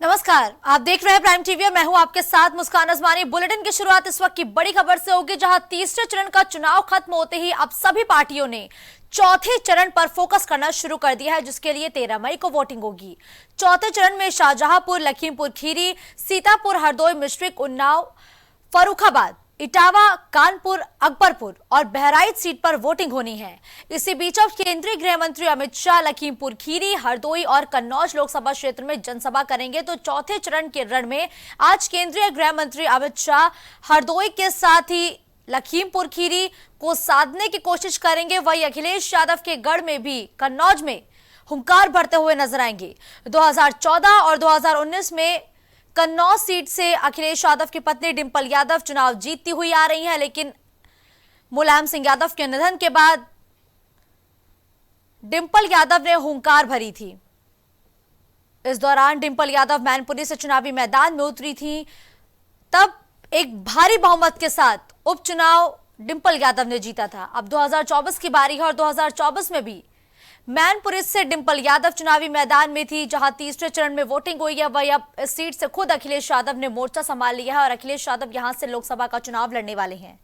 नमस्कार, आप देख रहे हैं प्राइम टीवी और मैं हूं आपके साथ मुस्कान अजमानी। बुलेटिन की शुरुआत इस वक्त की बड़ी खबर से होगी, जहां तीसरे चरण का चुनाव खत्म होते ही अब सभी पार्टियों ने चौथे चरण पर फोकस करना शुरू कर दिया है, जिसके लिए 13 मई को वोटिंग होगी। चौथे चरण में शाहजहांपुर, लखीमपुर खीरी, सीतापुर, हरदोई, मिश्रिक, उन्नाव, फर्रुखाबाद, इटावा, कानपुर, अकबरपुर और बहराइच सीट पर वोटिंग होनी है। इसी बीच अब केंद्रीय गृह मंत्री अमित शाह लखीमपुर खीरी, हरदोई और कन्नौज लोकसभा क्षेत्र में जनसभा करेंगे। तो चौथे चरण के रण में आज केंद्रीय गृह मंत्री अमित शाह हरदोई के साथ ही लखीमपुर खीरी को साधने की कोशिश करेंगे। वही अखिलेश यादव के गढ़ में भी कन्नौज में हुंकार भरते हुए नजर आएंगे। 2014 और 2019 में कन्नौज सीट से अखिलेश यादव की पत्नी डिंपल यादव चुनाव जीतती हुई आ रही हैं, लेकिन मुलायम सिंह यादव के निधन के बाद डिंपल यादव ने हुंकार भरी थी। इस दौरान डिंपल यादव मैनपुरी से चुनावी मैदान में उतरी थी। तब एक भारी बहुमत के साथ उपचुनाव डिंपल यादव ने जीता था। अब 2024 की बारी है और 2024 में भी मैनपुरी से डिंपल यादव चुनावी मैदान में थी, जहां तीसरे चरण में वोटिंग हुई है। वही अब इस सीट से खुद अखिलेश यादव ने मोर्चा संभाल लिया है और अखिलेश यादव यहां से लोकसभा का चुनाव लड़ने वाले हैं।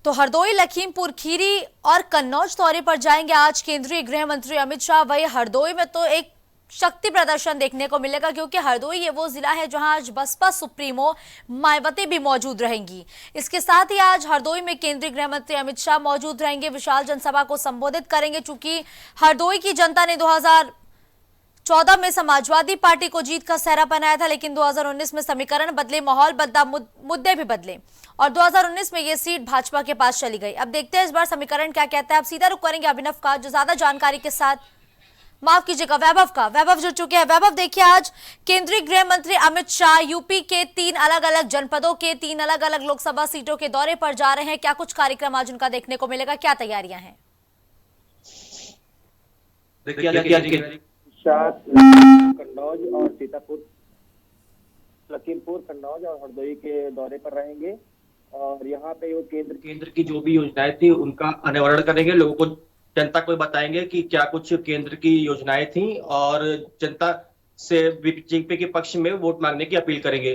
तो हरदोई, लखीमपुर खीरी और कन्नौज दौरे पर जाएंगे आज केंद्रीय गृह मंत्री अमित शाह। वही हरदोई में तो एक शक्ति प्रदर्शन देखने को मिलेगा, क्योंकि हरदोई ये वो जिला है जहां आज बसपा सुप्रीमो मायावती भी मौजूद रहेंगी। इसके साथ ही आज हरदोई में केंद्रीय गृह मंत्री अमित शाह मौजूद रहेंगे, विशाल जनसभा को संबोधित करेंगे। चूंकि हरदोई की जनता ने 2014 में समाजवादी पार्टी को जीत का सेहरा पहनाया था, लेकिन 2019 में समीकरण बदले, माहौल बदला, मुद्दे भी बदले और 2019 में यह सीट भाजपा के पास चली गई। अब देखते हैं इस बार समीकरण क्या कहता है। अब सीधा रुख करेंगे अभिनव का, जो ज्यादा जानकारी के साथ, माफ कीजिएगा, वैभव का। वैभव जुड़ चुके हैं। वैभव, देखिए आज केंद्रीय गृह मंत्री अमित शाह यूपी के 3 अलग अलग जनपदों के 3 अलग अलग लोकसभा सीटों के दौरे पर जा रहे हैं। क्या कुछ कार्यक्रम आज उनका देखने को मिलेगा, क्या तैयारियां हैं? कन्नौज और सीतापुर, लखीमपुर, कन्नौज और हरदोई के दौरे पर रहेंगे और यहाँ पे वो केंद्र की जो भी योजनाएं थी उनका अनावरण करेंगे। लोगों को, जनता को बताएंगे कि क्या कुछ केंद्र की योजनाएं थी और जनता से बीजेपी के पक्ष में वोट मांगने की अपील करेंगे।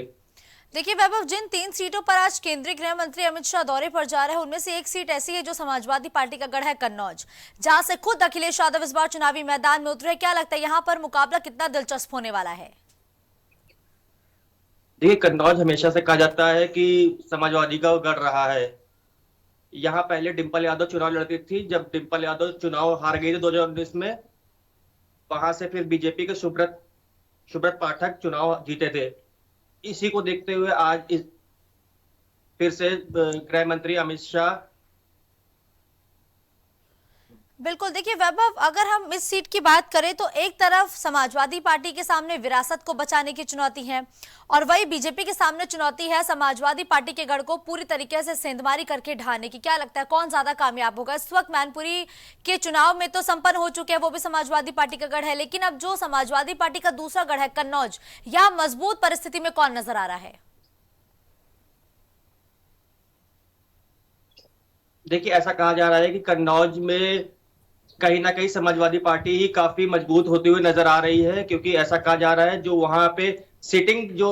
देखिए वैभव, जिन 3 सीटों पर आज केंद्रीय गृह मंत्री अमित शाह दौरे पर जा रहे हैं, उनमें से एक सीट ऐसी है जो समाजवादी पार्टी का गढ़ है, कन्नौज, जहां से खुद अखिलेश यादव इस बार चुनावी मैदान में उतरे। क्या लगता है यहाँ पर मुकाबला कितना दिलचस्प होने वाला है? देखिए, कन्नौज हमेशा से कहा जाता है कि समाजवादी का गढ़ रहा है। यहाँ पहले डिंपल यादव चुनाव लड़ती थी। जब डिंपल यादव चुनाव हार गई थी 2019 में, वहां से फिर बीजेपी के सुब्रत पाठक चुनाव जीते थे। इसी को देखते हुए आज फिर से गृह मंत्री अमित शाह। बिल्कुल, देखिए वैभव, अगर हम इस सीट की बात करें तो एक तरफ समाजवादी पार्टी के सामने विरासत को बचाने की चुनौती है और वही बीजेपी के सामने चुनौती है समाजवादी पार्टी के गढ़ को पूरी तरीके से सेंधमारी करके ढाने की। क्या लगता है कौन ज्यादा कामयाब होगा? इस वक्त मैनपुरी के चुनाव में तो संपन्न हो चुके हैं, वो भी समाजवादी पार्टी का गढ़ है, लेकिन अब जो समाजवादी पार्टी का दूसरा गढ़ है कन्नौज, यह मजबूत परिस्थिति में कौन नजर आ रहा है? देखिए, ऐसा कहा जा रहा है कि कन्नौज में कहीं ना कहीं समाजवादी पार्टी ही काफी मजबूत होती हुई नजर आ रही है, क्योंकि ऐसा कहा जा रहा है जो वहां पे सिटिंग जो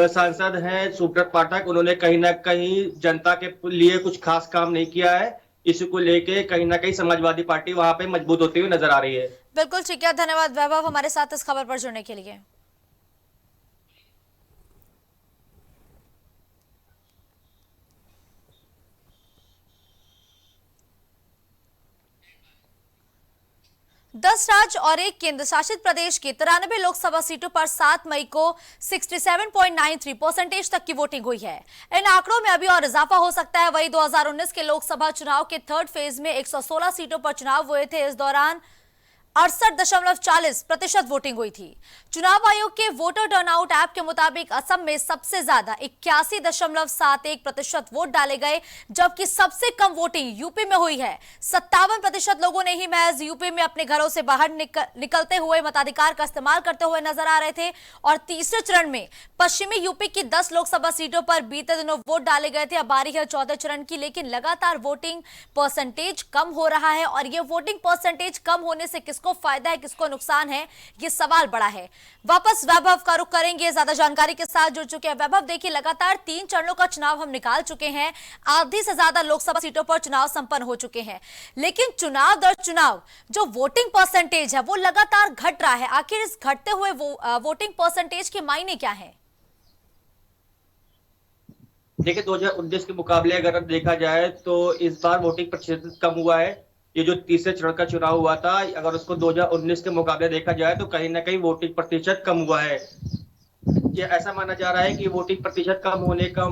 सांसद हैं सुब्रत पाठक, उन्होंने कहीं ना कहीं जनता के लिए कुछ खास काम नहीं किया है। इसी को लेके कहीं ना कहीं समाजवादी पार्टी वहां पे मजबूत होती हुई नजर आ रही है। बिल्कुल ठीक है, धन्यवाद वैभव हमारे साथ इस खबर पर जुड़ने के लिए। 10 राज्य और एक केंद्र शासित प्रदेश की 93 लोकसभा सीटों पर 7 मई को 67.93% तक की वोटिंग हुई है। इन आंकड़ों में अभी और इजाफा हो सकता है। वही 2019 के लोकसभा चुनाव के थर्ड फेज में 116 सीटों पर चुनाव हुए थे। इस दौरान 68.40% वोटिंग हुई थी। चुनाव आयोग के वोटर टर्नआउट ऐप के मुताबिक असम में सबसे ज्यादा 81.71% वोट डाले गए, जबकि सबसे कम वोटिंग यूपी में हुई है। 57% लोगों ने ही महज यूपी में अपने घरों से बाहर निकलते हुए मताधिकार का इस्तेमाल करते हुए नजर आ रहे थे। और तीसरे चरण में पश्चिमी यूपी की 10 लोकसभा सीटों पर बीते दिनों वोट डाले गए थे। अब बारी है चौथे चरण की, लेकिन लगातार वोटिंग परसेंटेज कम हो रहा है। और ये वोटिंग परसेंटेज कम होने से किसको फायदा है, किसको नुकसान है, ये सवाल बड़ा है। वापस वैभव का रुख करेंगे, ज्यादा जानकारी के साथ जुड़ चुके हैं वैभव। देखिए, लगातार 3 चरणों का चुनाव हम निकाल चुके हैं, आधी से ज्यादा लोकसभा सीटों पर चुनाव संपन्न हो चुके हैं, लेकिन चुनाव दर चुनाव जो वोटिंग परसेंटेज है वो लगातार घट रहा है। आखिर इस घटते हुए वोटिंग परसेंटेज के मायने क्या है? देखिए, 2019 के मुकाबले अगर देखा जाए तो इस बार वोटिंग प्रतिशत कम हुआ है। ये जो तीसरे चरण का चुनाव हुआ था, अगर उसको 2019 के मुकाबले देखा जाए तो कहीं ना कहीं वोटिंग प्रतिशत कम हुआ है। ये ऐसा माना जा रहा है कि वोटिंग प्रतिशत कम होने का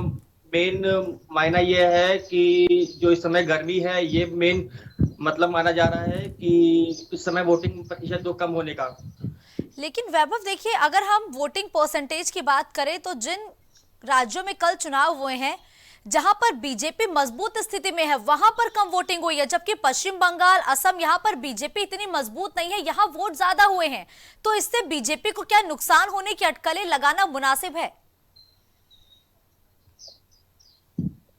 मेन मायना ये है कि जो इस समय गर्मी है, ये मेन मतलब माना जा रहा है कि इस समय वोटिंग प्रतिशत जो कम होने का। लेकिन वैभव देखिए, अगर हम वोटिंग परसेंटेज की बात करें तो जिन राज्यों में कल चुनाव हुए हैं, जहां पर बीजेपी मजबूत स्थिति में है, वहां पर कम वोटिंग हुई है, जबकि पश्चिम बंगाल, असम, यहां पर बीजेपी इतनी मजबूत नहीं है, यहां वोट ज्यादा हुए हैं। तो इससे बीजेपी को क्या नुकसान होने की अटकलें लगाना मुनासिब है?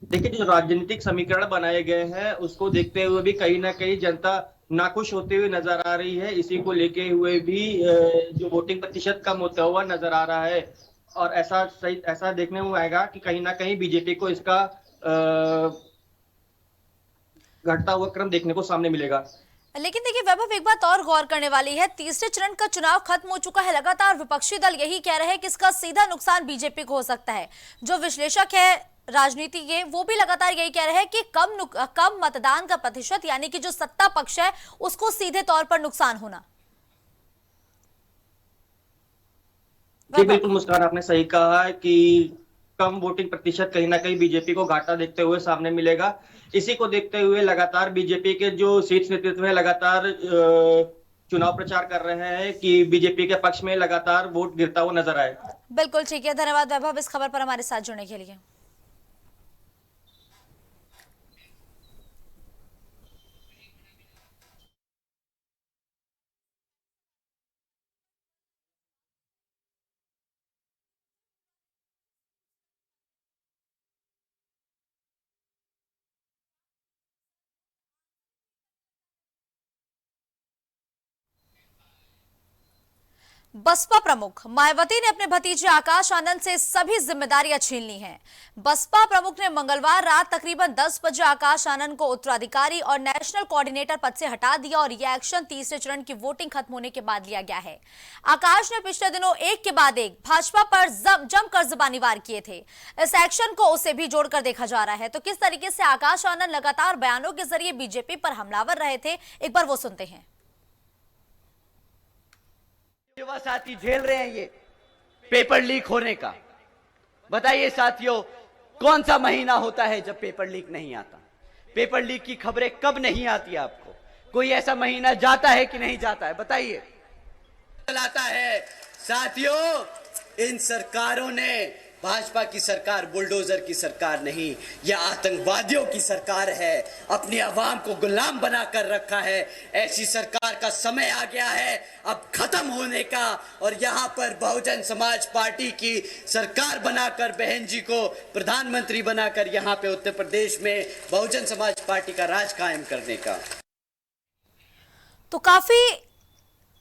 देखिए, जो राजनीतिक समीकरण बनाए गए हैं उसको देखते हुए भी कहीं ना कहीं जनता नाखुश होते हुए नजर आ रही है। इसी को लेके हुए भी जो वोटिंग प्रतिशत कम होता हुआ नजर आ रहा है। और ऐसा देखने में आएगा कि कहीं ना कहीं बीजेपी को इसका घटता हुआ क्रम देखने को सामने मिलेगा। लेकिन देखिए वैभव, एक बात और गौर करने वाली है, तीसरे चरण का चुनाव खत्म हो चुका है, लगातार विपक्षी दल यही कह रहे हैं कि इसका सीधा नुकसान बीजेपी को हो सकता है। जो विश्लेषक है राजनीति के, वो भी लगातार यही कह रहे हैं कि कम मतदान का प्रतिशत, यानी कि जो सत्ता पक्ष है, उसको सीधे तौर पर नुकसान होना। जी बिल्कुल मुस्कान, आपने सही कहा है कि कम वोटिंग प्रतिशत कहीं ना कहीं बीजेपी को घाटा देखते हुए सामने मिलेगा। इसी को देखते हुए लगातार बीजेपी के जो शीर्ष नेतृत्व है लगातार चुनाव प्रचार कर रहे हैं कि बीजेपी के पक्ष में लगातार वोट गिरता हुआ नजर आए। बिल्कुल ठीक है, धन्यवाद वैभव इस खबर पर हमारे साथ जुड़ने के लिए। बसपा प्रमुख मायावती ने अपने भतीजे आकाश आनंद से सभी जिम्मेदारियां छीन ली हैं। बसपा प्रमुख ने मंगलवार रात तकरीबन 10 बजे आकाश आनंद को उत्तराधिकारी और नेशनल कोऑर्डिनेटर पद से हटा दिया और यह एक्शन तीसरे चरण की वोटिंग खत्म होने के बाद लिया गया है। आकाश ने पिछले दिनों एक के बाद एक भाजपा पर जमकर जुबानी वार किए थे। इस एक्शन को उसे भी जोड़कर देखा जा रहा है। तो किस तरीके से आकाश आनंद लगातार बयानों के जरिए बीजेपी पर हमलावर रहे थे, एक बार वो सुनते हैं। युवा साथी झेल रहे हैं ये पेपर लीक होने का। बताइए साथियों, कौन सा महीना होता है जब पेपर लीक नहीं आता? पेपर लीक की खबरें कब नहीं आती आपको? कोई ऐसा महीना जाता है कि नहीं जाता है? बताइए। चलाता है साथियों, इन सरकारों ने, भाजपा की सरकार बुलडोजर की सरकार नहीं, यह आतंकवादियों की सरकार है। अपनी आवाम को गुलाम बनाकर रखा है। ऐसी सरकार का समय आ गया है अब खत्म होने का। और यहां पर बहुजन समाज पार्टी की सरकार बनाकर, बहन जी को प्रधानमंत्री बनाकर यहां पे उत्तर प्रदेश में बहुजन समाज पार्टी का राज कायम करने का। तो काफी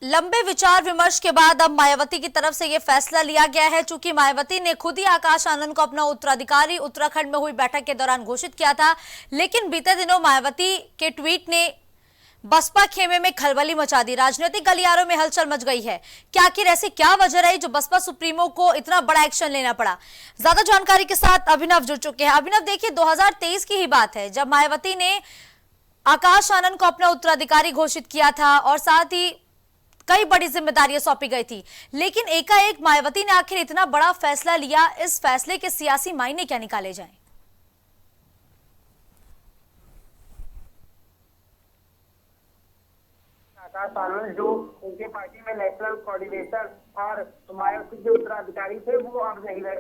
लंबे विचार विमर्श के बाद अब मायावती की तरफ से यह फैसला लिया गया है। चूंकि मायावती ने खुद ही आकाश आनंद को अपना उत्तराधिकारी उत्तराखंड में हुई बैठक के दौरान घोषित किया था, लेकिन बीते दिनों मायावती के ट्वीट ने बसपा खेमे में खलबली मचा दी। राजनीतिक गलियारों में हलचल मच गई है कि आखिर ऐसी क्या वजह रही जो बसपा सुप्रीमो को इतना बड़ा एक्शन लेना पड़ा। ज्यादा जानकारी के साथ अभिनव जुड़ चुके हैं। अभिनव, देखिए 2023 की ही बात है जब मायावती ने आकाश आनंद को अपना उत्तराधिकारी घोषित किया था और साथ ही कई बड़ी जिम्मेदारियां सौंपी गई थी, लेकिन एकाएक मायावती ने आखिर इतना बड़ा फैसला लिया। इस फैसले के सियासी मायने क्या निकाले जाएं? आकाश आनंद जो उनके पार्टी में नेशनल कोऑर्डिनेटर और मायावती के उत्तराधिकारी थे वो अब नहीं रहे,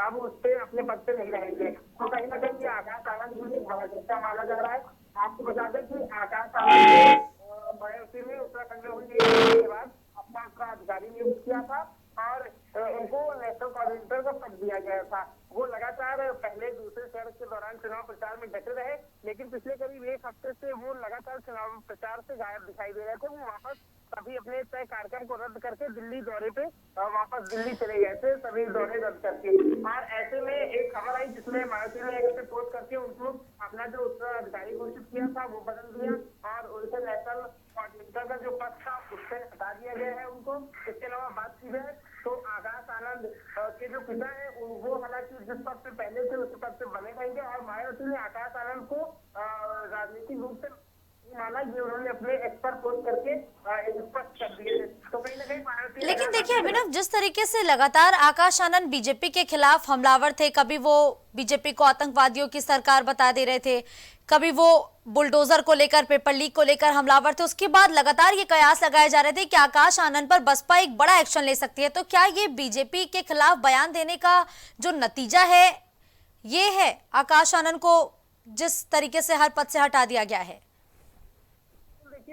अब उस पे अपने पद पे नहीं रहेंगे। तो कहीं ना कहीं आकाश आनंद को एक बड़ा झटका माना जा रहा है। आपको बता दें कि आकाश आनंद मायावती ने उत्तराखंड में हुई के बाद अपना उत्तराधिकारी नियुक्त किया था और उनको नेशनल कोऑर्डिनेटर का पद दिया गया था। वो लगातार पहले दूसरे चरण के दौरान चुनाव प्रचार में डटे रहे, लेकिन पिछले करीब एक हफ्ते से वो लगातार चुनाव प्रचार से गायब दिखाई दे रहे थे। वो वापस सभी अपने तय कार्यक्रम को रद्द करके दिल्ली दौरे पे वापस दिल्ली चले गए थे, सभी दौरे रद्द करके। और ऐसे में एक खबर आई जिसमें मायावती ने एक पोस्ट करके उनको अपना जो उत्तराधिकारी घोषित किया था वो बदल दिया और उनसे नेशनल कोऑर्डिनेटर का जो पद था उससे हटा दिया गया है उनको। इसके अलावा बात की जाए तो आकाश आनंद के जो पिता है वो हालांकि जिस पद से पहले थे उस पद से बने रहेंगे और मायावती ने आकाश आनंद को राजनीतिक रूप से माना, ये उन्होंने अपने एक्स पर पोस्ट करके स्पष्ट कर दिए थे। तो कहीं ना कहीं मायावती, लेकिन देखिए अभिनव, जिस तरीके से लगातार आकाश आनंद बीजेपी के खिलाफ हमलावर थे, कभी वो बीजेपी को आतंकवादियों की सरकार बता दे रहे थे, कभी वो बुलडोजर को लेकर, पेपर लीक को लेकर हमलावर थे, उसके बाद लगातार ये कयास लगाए जा रहे थे कि आकाश आनंद पर बसपा एक बड़ा एक्शन ले सकती है। तो क्या ये बीजेपी के खिलाफ बयान देने का जो नतीजा है ये है आकाश आनंद को जिस तरीके से हर पद से हटा दिया गया है?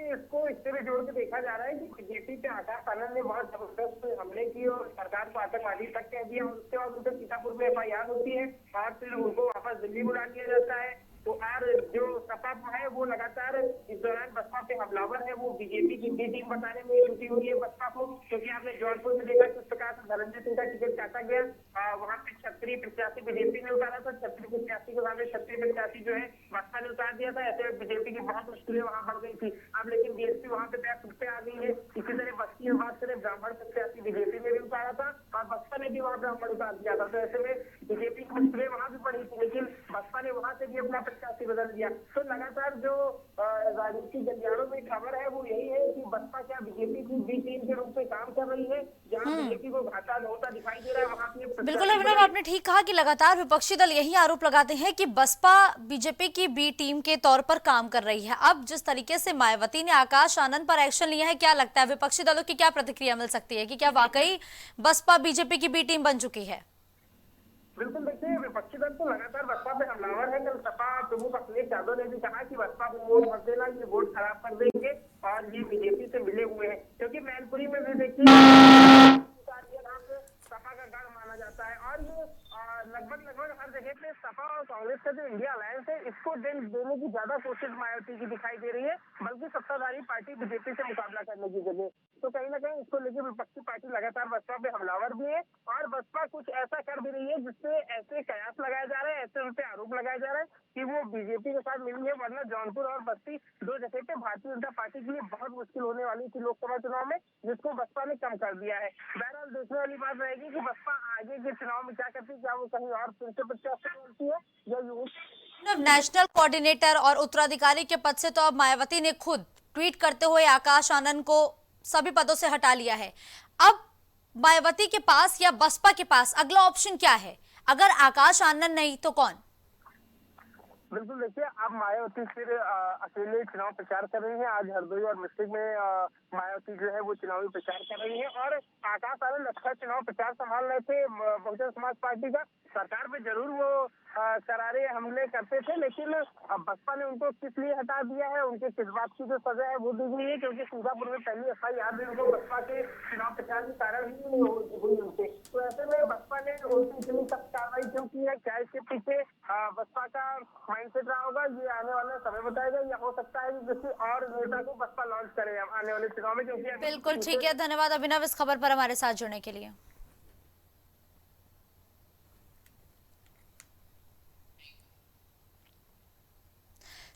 इसको इससे भी जोड़ के देखा जा रहा है कि बीजेपी पे आकाश आनंद ने बहुत जबरदस्त हमले किए और सरकार को आतंकवादी तक कह दिया। उसके बाद उनके सीतापुर में FIR होती है और फिर उनको वापस दिल्ली बुला लिया जाता है। तो और जो सपा है वो लगातार इस दौरान बसपा पे हमलावर है, वो बीजेपी की बी टीम बताने में जुटी हुई है बसपा को, क्योंकि आपने जौनपुर में देखा किस प्रकार से धनंजय सिंह का टिकट काटा गया। वहाँ पे क्षत्रिय प्रत्याशी बीजेपी ने उतारा था, क्षत्रिय प्रत्याशी के बाद क्षत्रिय प्रत्याशी जो है बसपा ने उतार दिया था। ऐसे बीजेपी की बहुत मुश्किलें वहाँ बढ़ गई थी। अब लेकिन बीएसपी वहाँ पे बैक पे आ गई है। इसी तरह बस्ती में बात करें, ब्राह्मण प्रत्याशी बीजेपी ने भी उतारा था और बसपा ने भी वहाँ ब्राह्मण उतार दिया था। तो ऐसे में बीजेपी की मुश्किलें वहाँ भी बढ़ी थी, लेकिन बसपा ने वहाँ से भी अपना प्रत्याशी बदल दिया। तो लगातार जो राजनीतिक गलियारों में खबर है वो यही है कि बसपा क्या बीजेपी की बी टीम के रूप में काम कर रही है, जहाँ बीजेपी को घाटा होता दिखाई दे रहा है वहाँ पे। बिल्कुल अभिनव, आपने ठीक कहा कि लगातार विपक्षी दल यही आरोप लगाते हैं कि बसपा बीजेपी की बी टीम के तौर पर काम कर रही है। अब जिस तरीके से मायावती ने आकाश आनंद पर एक्शन लिया है, क्या लगता है विपक्षी दलों की क्या प्रतिक्रिया मिल सकती है कि क्या वाकई बसपा बीजेपी की बी टीम बन चुकी है? बिल्कुल, देखिए विपक्षी दल तो लगातार बसपा पे हमलावर है। कल सपा प्रमुख अखिलेश यादव ने भी कहा कि बसपा को वोट मत देना, ये वोट खराब कर देंगे और ये बीजेपी से मिले हुए हैं, क्योंकि मैनपुरी में भी देखिए सपा का गढ़ माना जाता है और ये लगभग हर जगह पे सपा और कांग्रेस का जो इंडिया अलायंस है इसको देने की ज्यादा कोशिश मायावती की दिखाई दे रही है, बल्कि सत्ताधारी पार्टी बीजेपी से मुकाबला करने की जगह। तो कहीं ना कहीं इसको लेकर विपक्षी पार्टी लगातार बसपा पे हमलावर भी है और बसपा कुछ ऐसा कर भी रही है जिससे ऐसे कयास लगाए जा रहे हैं, ऐसे उन पे आरोप लगाए जा रहे हैं कि वो बीजेपी के साथ मिली है। वरना जौनपुर और बस्ती दो जगह पे भारतीय जनता पार्टी के लिए बहुत मुश्किल होने वाली थी लोकसभा चुनाव में, जिसको बसपा ने कम कर दिया है। बहरहाल देखने वाली बात रहेगी कि बसपा आगे के चुनाव में क्या करती है, क्या वो कहीं और फिर से प्रत्याशी बनती है या यूं। नेशनल कोऑर्डिनेटर और उत्तराधिकारी के पद से तो अब मायावती ने खुद ट्वीट करते हुए आकाश आनंद को सभी पदों से हटा लिया है। अब मायावती के पास या बसपा के पास अगला ऑप्शन क्या है? अगर आकाश आनंद नहीं तो कौन? बिल्कुल, देखिए अब मायावती फिर अकेले चुनाव प्रचार कर रही है। आज हरदोई और मिस्टिक में मायावती जो है वो चुनावी प्रचार कर रही है और आकाश आनंद अच्छा चुनाव प्रचार संभाल रहे थे बहुजन समाज पार्टी का। सरकार पे जरूर वो करारे हमले करते थे, लेकिन अब बसपा ने उनको किस लिए हटा दिया है, उनके किस बात की जो सजा है वो दी गई है, क्योंकि सीतापुर में पहली FIR भी उनको बसपा के चुनाव प्रचार के कारण ही नहीं हुई उनसे। तो ऐसे में बसपा ने उनकी इतनी सख्त कार्रवाई क्यों की है, क्या इसके पीछे बसपा का माइंडसेट रहा होगा, ये आने वाला समय बताएगा। या हो सकता है कि किसी और नेता को बसपा लॉन्च करे आने वाले चुनाव में, क्योंकि बिल्कुल ठीक है, धन्यवाद अभिनव इस खबर पर हमारे साथ जुड़ने के लिए।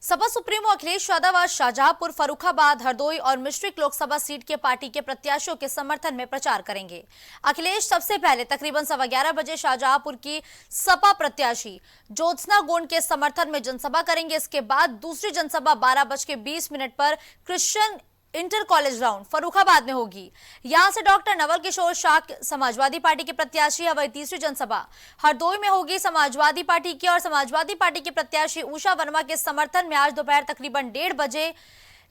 सपा सुप्रीमो अखिलेश यादव आज शाहजहांपुर, फर्रुखाबाद, हरदोई और मिश्रिक लोकसभा सीट के पार्टी के प्रत्याशियों के समर्थन में प्रचार करेंगे। अखिलेश सबसे पहले तकरीबन 11:15 बजे शाहजहांपुर की सपा प्रत्याशी ज्योत्सना गोंड के समर्थन में जनसभा करेंगे। इसके बाद दूसरी जनसभा 12:20 पर Christian inter college ground Farrukhabad में होगी। यहां से डॉक्टर नवल किशोर शाह समाजवादी पार्टी के प्रत्याशी है। वही तीसरी जनसभा हरदोई में होगी समाजवादी पार्टी की और समाजवादी पार्टी के प्रत्याशी उषा वर्मा के समर्थन में आज दोपहर तकरीबन 1:30 बजे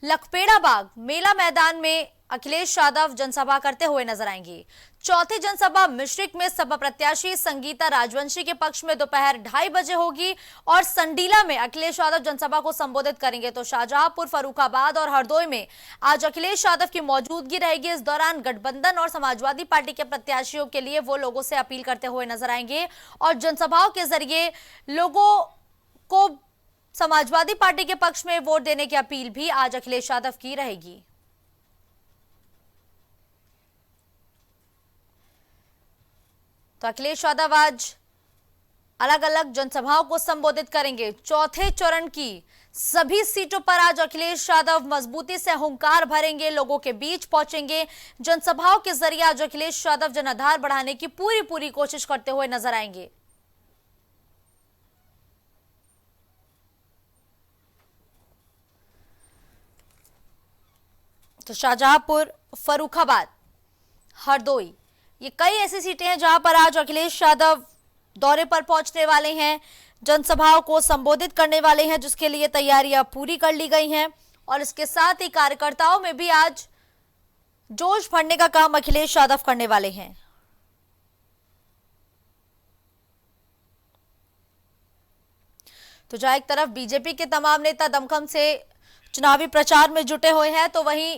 लखपेड़ा बाग मेला मैदान में अखिलेश यादव जनसभा करते हुए नजर आएंगे। चौथी जनसभा मिश्रिक में सपा प्रत्याशी संगीता राजवंशी के पक्ष में दोपहर 2:30 बजे होगी और संडीला में अखिलेश यादव जनसभा को संबोधित करेंगे। तो शाहजहांपुर, फर्रुखाबाद और हरदोई में आज अखिलेश यादव की मौजूदगी रहेगी। इस दौरान गठबंधन और समाजवादी पार्टी के प्रत्याशियों के लिए वो लोगों से अपील करते हुए नजर आएंगे और जनसभाओं के जरिए लोगों को समाजवादी पार्टी के पक्ष में वोट देने की अपील भी आज अखिलेश यादव की रहेगी। तो अखिलेश यादव आज अलग अलग जनसभाओं को संबोधित करेंगे। चौथे चरण की सभी सीटों पर आज अखिलेश यादव मजबूती से हुंकार भरेंगे, लोगों के बीच पहुंचेंगे। जनसभाओं के जरिए आज अखिलेश यादव जनाधार बढ़ाने की पूरी कोशिश करते हुए नजर आएंगे। तो शाहजहांपुर, फर्रुखाबाद, हरदोई, ये कई ऐसी सीटें हैं जहां पर आज अखिलेश यादव दौरे पर पहुंचने वाले हैं, जनसभाओं को संबोधित करने वाले हैं, जिसके लिए तैयारियां पूरी कर ली गई हैं। और इसके साथ ही कार्यकर्ताओं में भी आज जोश भरने का काम अखिलेश यादव करने वाले हैं। तो जहां एक तरफ बीजेपी के तमाम नेता दमखम से चुनावी प्रचार में जुटे हुए हैं, तो वहीं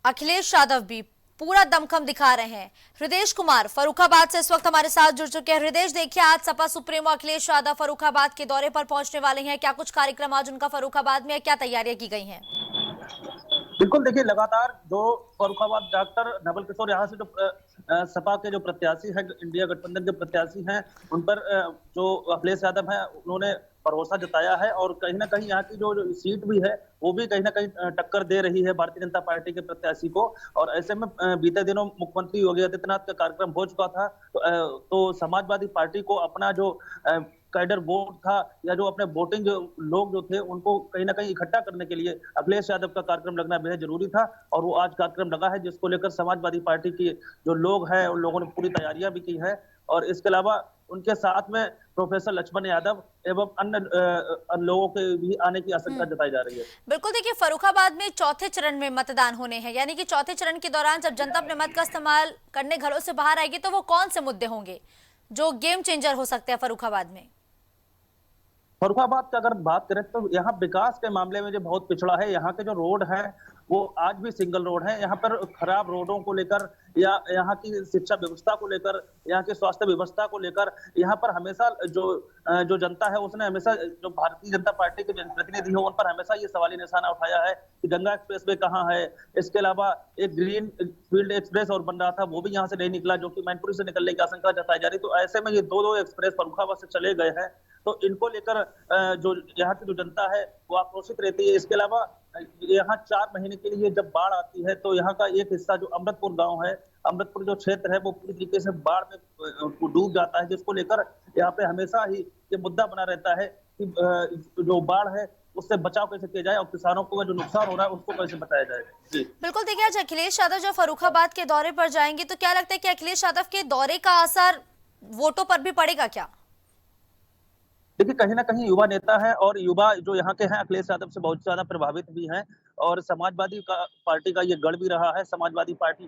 अखिलेश यादव भी पूरा दमखम दिखा रहे हैं। हृदेश कुमार फर्रुखाबाद से इस वक्त हमारे साथ जुड़ चुके हैं। हृदेश, देखिए आज सपा सुप्रीमो अखिलेश यादव फर्रुखाबाद के दौरे पर पहुंचने वाले हैं। क्या कुछ कार्यक्रम आज उनका फर्रुखाबाद में है, क्या तैयारियां की गई हैं? बिल्कुल, देखिए लगातार जो फर्रुखाबाद डॉक्टर नवल किशोर यहाँ से जो सपा के जो प्रत्याशी हैं, इंडिया गठबंधन के प्रत्याशी हैं, उन पर जो अखिलेश यादव हैं उन्होंने भरोसा जताया है और कहीं ना कहीं यहाँ की जो सीट भी है वो भी कहीं ना कहीं टक्कर दे रही है भारतीय जनता पार्टी के प्रत्याशी को। और ऐसे में बीते दिनों मुख्यमंत्री योगी आदित्यनाथ का कार्यक्रम हो चुका था, तो समाजवादी पार्टी को अपना जो कैडर वोट था या जो अपने वोटिंग जो लोग जो थे उनको कहीं ना कहीं इकट्ठा करने के लिए अखिलेश यादव का कार्यक्रम लगना बेहद जरूरी था और वो आज कार्यक्रम लगा है, जिसको लेकर समाजवादी पार्टी की जो लोग हैं उन लोगों ने पूरी तैयारियां भी की है। और इसके अलावा उनके साथ में प्रोफेसर लक्ष्मण यादव एवं अन्य लोगों के भी आने की आशंका जताई जा रही है। बिल्कुल, देखिए फर्रुखाबाद में चौथे चरण में मतदान होने हैं, यानी कि चौथे चरण के दौरान जब जनता अपने मत का इस्तेमाल करने घरों से बाहर आएगी तो वो कौन से मुद्दे होंगे जो गेम चेंजर हो सकते हैं फर्रुखाबाद में? फर्रुखाबाद की अगर बात करें तो यहाँ विकास के मामले में जो बहुत पिछड़ा है, यहाँ के जो रोड है वो आज भी सिंगल रोड है। यहाँ पर खराब रोडों को लेकर या यहाँ की शिक्षा व्यवस्था को लेकर, यहाँ की स्वास्थ्य व्यवस्था को लेकर, यहाँ पर हमेशा जो जनता है उसने हमेशा जो भारतीय जनता पार्टी के जनप्रतिनिधि हो उन पर हमेशा ये सवाली निशाना उठाया है कि गंगा एक्सप्रेस वे कहाँ है। इसके अलावा एक ग्रीन फील्ड एक्सप्रेस और बन रहा था, वो भी यहाँ से नहीं निकला, जो कि मैनपुरी से निकलने की आशंका जताई जा रही। तो ऐसे में ये दो एक्सप्रेस फर्रुखाबाद से चले गए हैं, तो इनको लेकर जो यहाँ की जो जनता है वो आक्रोशित रहती है। इसके अलावा यहाँ 4 महीने के लिए जब बाढ़ आती है तो यहाँ का एक हिस्सा जो अमृतपुर गांव है, अमृतपुर जो क्षेत्र है वो पूरी तरीके से बाढ़ में डूब जाता है, जिसको लेकर यहाँ पे हमेशा ही ये मुद्दा बना रहता है कि जो बाढ़ है उससे बचाव कैसे किया जाए और किसानों को जो नुकसान हो रहा है उसको कैसे बताया जाए। जी बिल्कुल, देखिए आज अखिलेश यादव जब फर्रुखाबाद के दौरे पर जाएंगे तो क्या लगता है कि अखिलेश यादव के दौरे का असर वोटों पर भी पड़ेगा क्या? देखिए कहीं ना कहीं युवा नेता है और युवा जो यहाँ के हैं अखिलेश यादव से बहुत ज्यादा प्रभावित भी हैं और समाजवादी पार्टी का ये गढ़ भी रहा है। समाजवादी पार्टी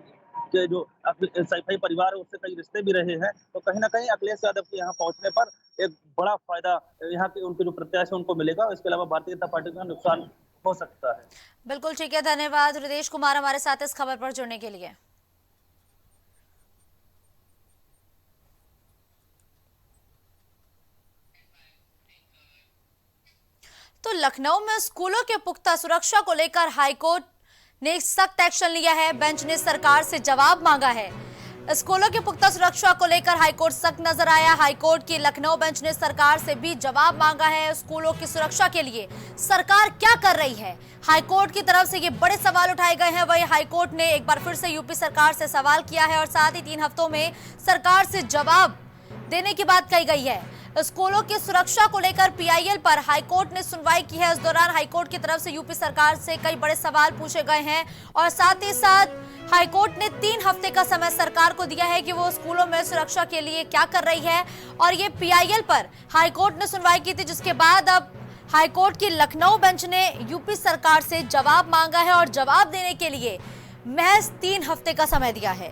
के जो सैफई परिवार है उससे कई रिश्ते भी रहे हैं, तो कहीं ना कहीं अखिलेश यादव के यहाँ पहुंचने पर एक बड़ा फायदा यहाँ के उनके जो प्रत्याशी उनको मिलेगा। इसके अलावा भारतीय जनता पार्टी का नुकसान हो सकता है। बिल्कुल ठीक है, धन्यवाद हृदेश कुमार हमारे साथ इस खबर पर जुड़ने के लिए। तो लखनऊ में स्कूलों के पुख्ता सुरक्षा को लेकर हाईकोर्ट ने सख्त एक्शन लिया है। बेंच ने सरकार से जवाब मांगा है। स्कूलों के पुख्ता सुरक्षा को लेकर हाईकोर्ट सख्त नजर आया। हाईकोर्ट की लखनऊ बेंच ने सरकार से भी जवाब मांगा है। स्कूलों की सुरक्षा के लिए सरकार क्या कर रही है, हाईकोर्ट की तरफ से ये बड़े सवाल उठाए गए हैं। वही हाईकोर्ट ने एक बार फिर से यूपी सरकार से सवाल किया है और साथ ही 3 हफ्तों में सरकार से जवाब देने की बात कही गई है। स्कूलों की सुरक्षा को लेकर पीआईएल पर हाईकोर्ट ने सुनवाई की है। इस दौरान हाईकोर्ट की तरफ से यूपी सरकार से कई बड़े सवाल पूछे गए हैं और साथ ही साथ हाईकोर्ट ने 3 हफ्ते का समय सरकार को दिया है कि वो स्कूलों में सुरक्षा के लिए क्या कर रही है। और ये पीआईएल पर हाईकोर्ट ने सुनवाई की थी, जिसके बाद अब हाईकोर्ट की लखनऊ बेंच ने यूपी सरकार से जवाब मांगा है और जवाब देने के लिए महज 3 हफ्ते का समय दिया है।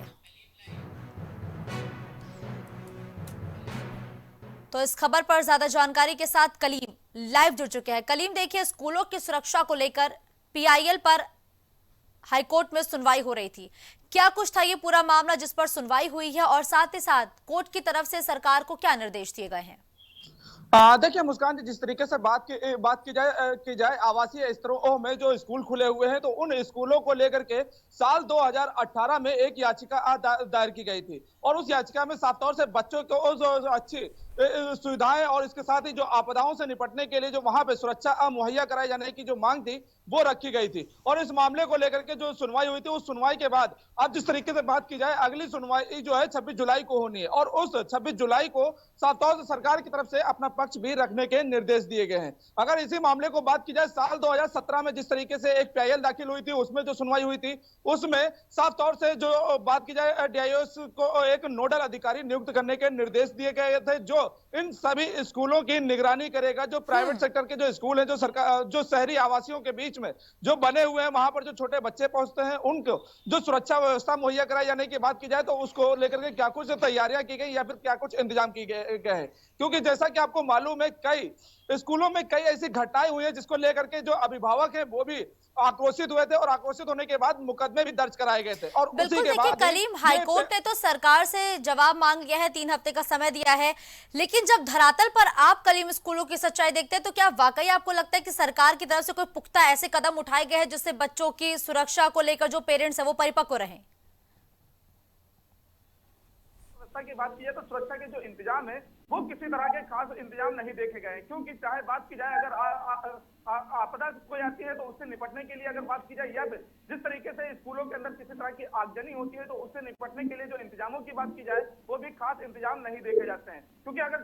तो इस खबर पर ज्यादा जानकारी के साथ कलीम लाइव जुड़ चुके हैं। कलीम, देखिए, स्कूलों की सुरक्षा को लेकर पीआईएल पर हाईकोर्ट में सुनवाई हो रही थी। क्या कुछ था ये पूरा मामला जिस पर सुनवाई हुई है, और साथ ही साथ कोर्ट की तरफ से सरकार को क्या निर्देश दिए गए हैं? देखिए मुस्कान जी, जिस तरीके से बात की जाए आवासीय स्तरों में जो स्कूल खुले हुए हैं, तो उन स्कूलों को लेकर के साल 2018 में एक याचिका दायर की गई थी, और उस याचिका में साफ तौर से बच्चों को जो अच्छी सुविधाएं और इसके साथ ही जो आपदाओं से निपटने के लिए जो वहां पे सुरक्षा मुहैया कराए जाने की जो मांग थी वो रखी गई थी। और इस मामले को लेकर के जो सुनवाई हुई थी, उस सुनवाई के बाद अब जिस तरीके से बात की जाए, अगली सुनवाई जो है 26 जुलाई को होनी है, और उस 26 जुलाई को साफ तौर से सरकार की तरफ से अपना पक्ष भी रखने के निर्देश दिए गए हैं। अगर इसी मामले को बात की जाए, साल 2017 में जिस तरीके से एक पीआईएल दाखिल हुई थी, उसमें जो सुनवाई हुई थी, उसमें साफ तौर से जो बात की जाए डीआईओएस को एक नोडल अधिकारी नियुक्त करने के निर्देश दिए गए थे, जो इन सभी स्कूलों की निगरानी करेगा। जो प्राइवेट सेक्टर के जो स्कूल हैं, जो सरकार जो शहरी आवासियों के बीच में जो बने हुए हैं, वहां पर जो छोटे बच्चे पहुंचते हैं, उनको जो सुरक्षा व्यवस्था मुहैया कराई जाने की बात की जाए, तो उसको लेकर के क्या कुछ तैयारियां की गई या फिर क्या कुछ इंतजाम किए गए हैं। क्योंकि जैसा कि आपको मालूम है, कई स्कूलों में कई ऐसी घटनाएं हुई है जिसको लेकर के जो अभिभावक हैं वो भी आक्रोशित हुए थे, और आक्रोशित होने के बाद मुकदमे भी दर्ज कराए गए थे। और बिल्कुल, उसी के देखिए बाद कलीम, हाईकोर्ट ने तो सरकार से जवाब मांग लिया है, 3 हफ्ते का समय दिया है, लेकिन जब धरातल पर आप कलीम स्कूलों की सच्चाई देखते हैं, तो क्या वाकई आपको लगता है कि सरकार की तरफ से कोई पुख्ता ऐसे कदम उठाए गए हैं जिससे बच्चों की सुरक्षा को लेकर जो पेरेंट्स है वो परिपक्व रहे? की बात की जाए तो सुरक्षा के जो इंतजाम है वो किसी तरह के खास इंतजाम नहीं देखे गए हैं, क्योंकि चाहे बात की जाए अगर आपदा कोई आती है तो उससे निपटने के लिए अगर बात की जाए, या फिर जिस तरीके से स्कूलों के अंदर किसी तरह की आगजनी होती है तो उससे निपटने के लिए जो इंतजामों की बात की जाए वो भी खास इंतजाम नहीं देखे जाते हैं। क्योंकि अगर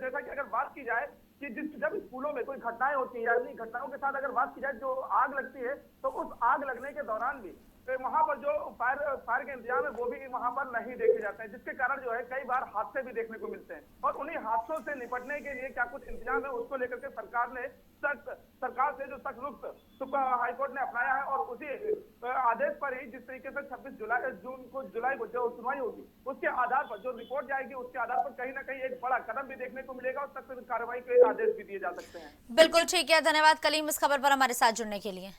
जैसा कि अगर बात की जाए कि जब स्कूलों में कोई घटनाएं होती है, यानी घटनाओं के साथ अगर बात की जाए, जो आग लगती है, तो उस आग लगने के दौरान भी वहां पर जो फायर के इंतजाम है वो भी वहां पर नहीं देखे जाते हैं, जिसके कारण जो है कई बार हादसे भी देखने को मिलते हैं। और उन्हीं हादसों से निपटने के लिए क्या कुछ इंतजाम है, उसको लेकर के सरकार से जो सख्त रुख हाईकोर्ट ने अपनाया है, और उसी आदेश पर ही जिस तरीके से 26 जुलाई को जो सुनवाई होगी, उसके आधार पर जो रिपोर्ट जाएगी, उसके आधार पर कहीं ना कहीं एक बड़ा कदम भी देखने को मिलेगा और सख्त कार्रवाई के आदेश भी दिए जा सकते हैं। बिल्कुल ठीक है, धन्यवाद कलीम इस खबर पर हमारे साथ जुड़ने के लिए।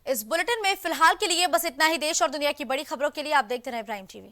इस बुलेटिन में फिलहाल के लिए बस इतना ही। देश और दुनिया की बड़ी खबरों के लिए आप देखते रहें प्राइम टीवी।